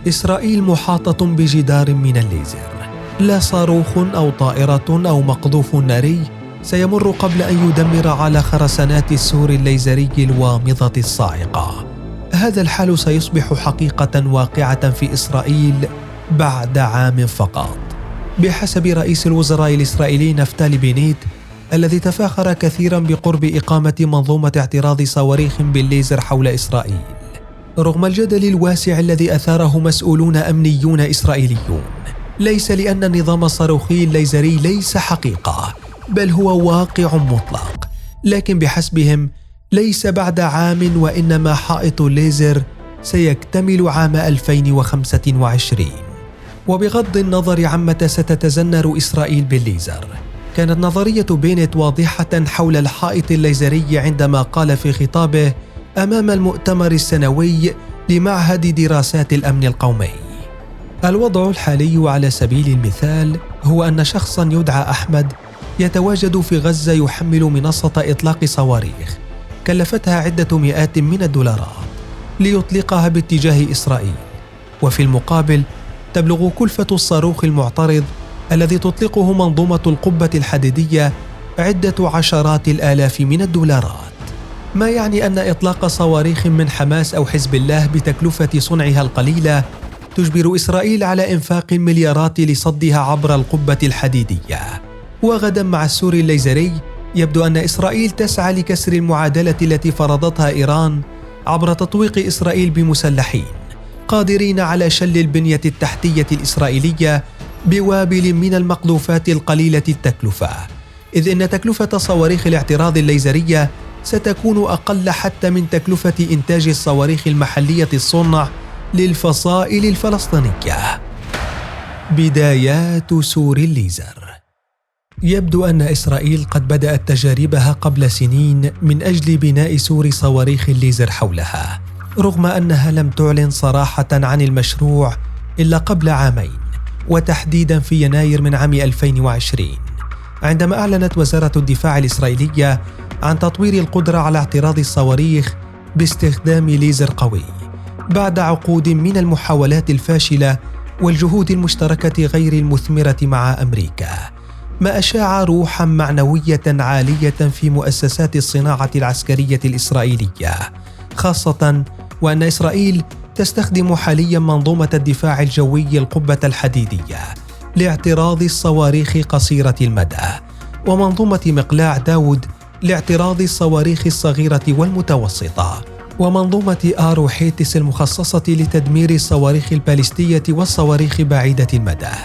إسرائيل محاطة بجدار من الليزر، لا صاروخ أو طائرة أو مقذوف ناري سيمر قبل أن يدمر على خرسانات السور الليزري الوامضة الصاعقة. هذا الحال سيصبح حقيقة واقعة في إسرائيل بعد عام فقط، بحسب رئيس الوزراء الإسرائيلي نفتالي بينيت، الذي تفاخر كثيرا بقرب إقامة منظومة اعتراض صواريخ بالليزر حول إسرائيل، رغم الجدل الواسع الذي أثاره مسؤولون أمنيون إسرائيليون. ليس لأن النظام الصاروخي الليزري ليس حقيقة، بل هو واقع مطلق، لكن بحسبهم ليس بعد عام، وإنما حائط الليزر سيكتمل عام 2025. وبغض النظر عن متى ستتزنر إسرائيل بالليزر، كانت نظرية بينيت واضحة حول الحائط الليزري عندما قال في خطابه أمام المؤتمر السنوي لمعهد دراسات الأمن القومي: الوضع الحالي على سبيل المثال هو أن شخصاً يدعى أحمد يتواجد في غزة يحمل منصة إطلاق صواريخ كلفتها عدة مئات من الدولارات ليطلقها باتجاه إسرائيل، وفي المقابل تبلغ كلفة الصاروخ المعترض الذي تطلقه منظومة القبة الحديدية عدة عشرات الآلاف من الدولارات، ما يعني أن إطلاق صواريخ من حماس أو حزب الله بتكلفة صنعها القليلة تجبر إسرائيل على إنفاق المليارات لصدها عبر القبة الحديدية. وغدا مع السور الليزري يبدو أن إسرائيل تسعى لكسر المعادلة التي فرضتها إيران عبر تطويق إسرائيل بمسلحين قادرين على شل البنية التحتية الإسرائيلية بوابل من المقذوفات القليلة التكلفة، إذ إن تكلفة صواريخ الاعتراض الليزرية ستكون أقل حتى من تكلفة إنتاج الصواريخ المحلية الصنع للفصائل الفلسطينية. بدايات سور الليزر. يبدو أن إسرائيل قد بدأت تجاربها قبل سنين من أجل بناء سور صواريخ الليزر حولها، رغم أنها لم تعلن صراحة عن المشروع إلا قبل عامين، وتحديدا في يناير من عام 2020، عندما أعلنت وزارة الدفاع الإسرائيلية عن تطوير القدرة على اعتراض الصواريخ باستخدام ليزر قوي، بعد عقود من المحاولات الفاشلة والجهود المشتركة غير المثمرة مع أمريكا، ما أشاع روحا معنوية عالية في مؤسسات الصناعة العسكرية الإسرائيلية، خاصة وأن إسرائيل تستخدم حاليا منظومة الدفاع الجوي القبة الحديدية لاعتراض الصواريخ قصيرة المدى، ومنظومة مقلاع داود لاعتراض الصواريخ الصغيرة والمتوسطة، ومنظومة آروحيتس المخصصة لتدمير الصواريخ الباليستية والصواريخ بعيدة المدى،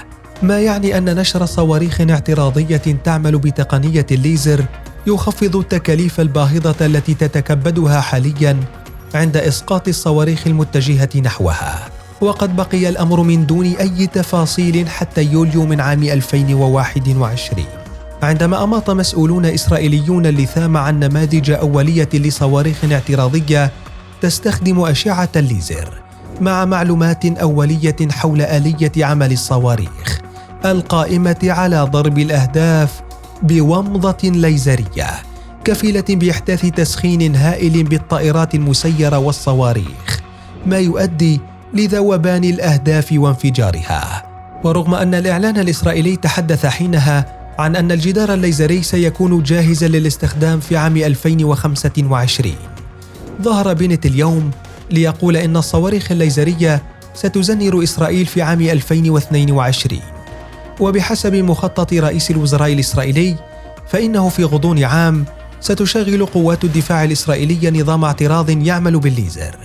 ما يعني أن نشر صواريخ اعتراضية تعمل بتقنية الليزر يخفض التكاليف الباهظة التي تتكبدها حالياً عند إسقاط الصواريخ المتجهة نحوها. وقد بقي الأمر من دون أي تفاصيل حتى يوليو من عام 2021، عندما أماط مسؤولون إسرائيليون اللثام عن نماذج أولية لصواريخ اعتراضية تستخدم أشعة الليزر مع معلومات أولية حول آلية عمل الصواريخ القائمة على ضرب الأهداف بومضة ليزرية كفيلة بإحداث تسخين هائل بالطائرات المسيرة والصواريخ، ما يؤدي لذوبان الأهداف وانفجارها. ورغم أن الإعلان الإسرائيلي تحدث حينها عن أن الجدار الليزري سيكون جاهزا للاستخدام في عام 2025، ظهر بينيت اليوم ليقول إن الصواريخ الليزرية ستزنر إسرائيل في عام 2022، وبحسب مخطط رئيس الوزراء الإسرائيلي فإنه في غضون عام ستشغل قوات الدفاع الإسرائيلية نظام اعتراض يعمل بالليزر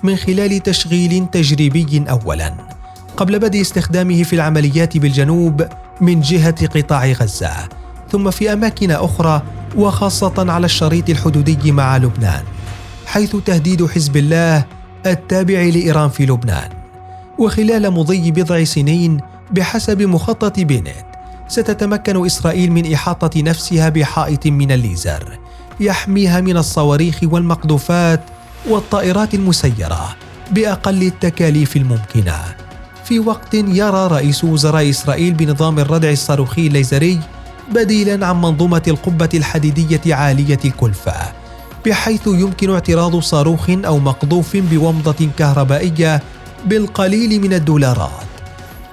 من خلال تشغيل تجريبي أولاً قبل بدء استخدامه في العمليات بالجنوب من جهة قطاع غزة، ثم في أماكن أخرى وخاصة على الشريط الحدودي مع لبنان، حيث تهديد حزب الله التابع لإيران في لبنان. وخلال مضي بضع سنين بحسب مخطط بينيت ستتمكن إسرائيل من إحاطة نفسها بحائط من الليزر يحميها من الصواريخ والمقذوفات والطائرات المسيرة بأقل التكاليف الممكنة، في وقت يرى رئيس وزراء إسرائيل بنظام الردع الصاروخي الليزري بديلاً عن منظومة القبة الحديدية عالية الكلفة، بحيث يمكن اعتراض صاروخ أو مقذوف بومضة كهربائية بالقليل من الدولارات.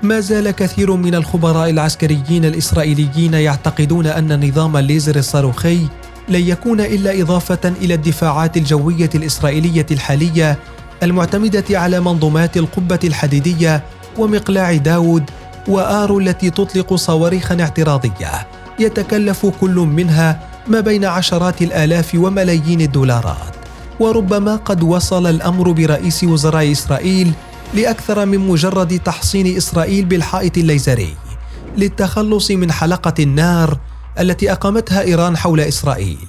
ما زال كثير من الخبراء العسكريين الإسرائيليين يعتقدون أن نظام الليزر الصاروخي لن يكون إلا إضافة إلى الدفاعات الجوية الإسرائيلية الحالية المعتمدة على منظومات القبة الحديدية ومقلاع داود وآرو التي تطلق صواريخ اعتراضية يتكلف كل منها ما بين عشرات الآلاف وملايين الدولارات. وربما قد وصل الأمر برئيس وزراء إسرائيل لأكثر من مجرد تحصين إسرائيل بالحائط الليزري للتخلص من حلقة النار التي أقامتها إيران حول إسرائيل،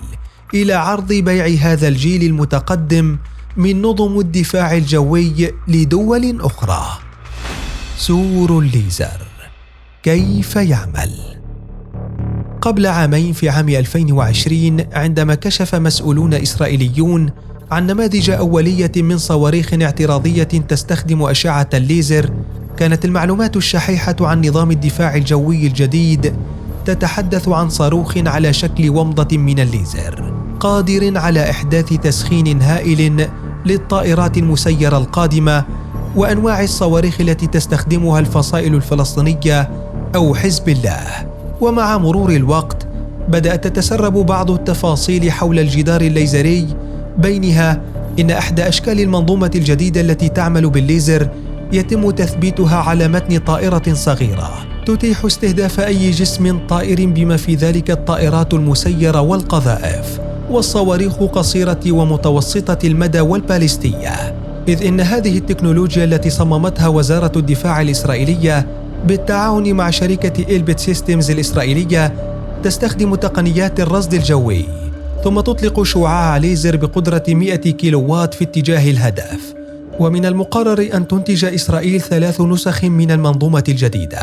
إلى عرض بيع هذا الجيل المتقدم من نظم الدفاع الجوي لدول أخرى. سور الليزر كيف يعمل؟ قبل عامين في عام 2020 عندما كشف مسؤولون إسرائيليون عن نماذج أولية من صواريخ اعتراضية تستخدم أشعة الليزر، كانت المعلومات الشحيحة عن نظام الدفاع الجوي الجديد تتحدث عن صاروخ على شكل ومضة من الليزر قادر على إحداث تسخين هائل للطائرات المسيرة القادمة وأنواع الصواريخ التي تستخدمها الفصائل الفلسطينية أو حزب الله. ومع مرور الوقت بدأت تتسرب بعض التفاصيل حول الجدار الليزري، بينها إن أحدى أشكال المنظومة الجديدة التي تعمل بالليزر يتم تثبيتها على متن طائرة صغيرة تتيح استهداف أي جسم طائر بما في ذلك الطائرات المسيرة والقذائف والصواريخ قصيرة ومتوسطة المدى والباليستية، إذ إن هذه التكنولوجيا التي صممتها وزارة الدفاع الإسرائيلية بالتعاون مع شركة إلبت سيستمز الإسرائيلية تستخدم تقنيات الرصد الجوي، ثم تطلق شعاع ليزر بقدرة 100 كيلووات في اتجاه الهدف. ومن المقرر أن تنتج إسرائيل 3 نسخ من المنظومة الجديدة،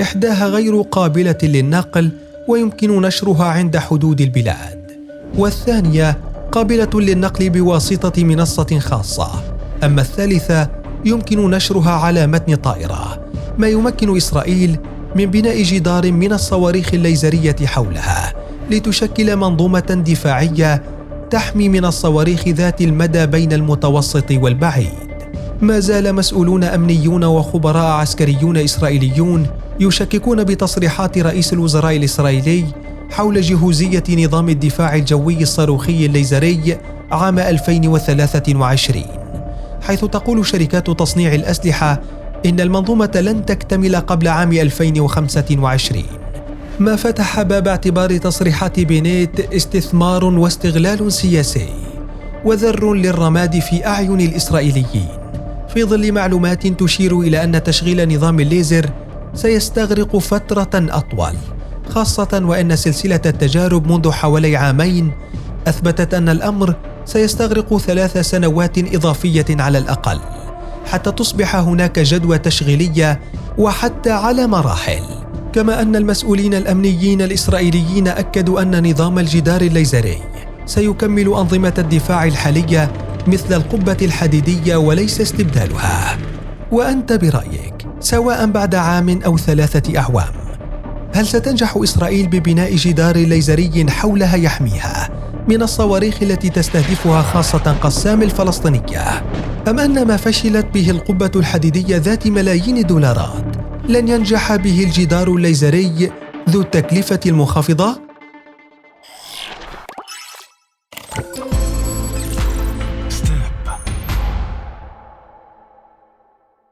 إحداها غير قابلة للنقل ويمكن نشرها عند حدود البلاد، والثانية قابلة للنقل بواسطة منصة خاصة، أما الثالثة يمكن نشرها على متن طائرة، ما يمكن إسرائيل من بناء جدار من الصواريخ الليزرية حولها لتشكل منظومة دفاعية تحمي من الصواريخ ذات المدى بين المتوسط والبعيد. ما زال مسؤولون أمنيون وخبراء عسكريون إسرائيليون يشككون بتصريحات رئيس الوزراء الإسرائيلي حول جهوزية نظام الدفاع الجوي الصاروخي الليزري عام 2023، حيث تقول شركات تصنيع الأسلحة إن المنظومة لن تكتمل قبل عام 2025، ما فتح باب اعتبار تصريحات بنيت استثمار واستغلال سياسي وذر للرماد في أعين الإسرائيليين، في ظل معلومات تشير إلى أن تشغيل نظام الليزر سيستغرق فترة أطول، خاصة وأن سلسلة التجارب منذ حوالي عامين أثبتت أن الأمر سيستغرق 3 سنوات إضافية على الأقل حتى تصبح هناك جدوى تشغيلية وحتى على مراحل. كما أن المسؤولين الأمنيين الإسرائيليين أكدوا أن نظام الجدار الليزري سيكمل أنظمة الدفاع الحالية مثل القبة الحديدية وليس استبدالها. وأنت برأيك، سواء بعد عام أو 3 أعوام، هل ستنجح إسرائيل ببناء جدار ليزري حولها يحميها من الصواريخ التي تستهدفها خاصة قسام الفلسطينية، أم أن ما فشلت به القبة الحديدية ذات ملايين الدولارات لن ينجح به الجدار الليزري ذو التكلفة المنخفضة؟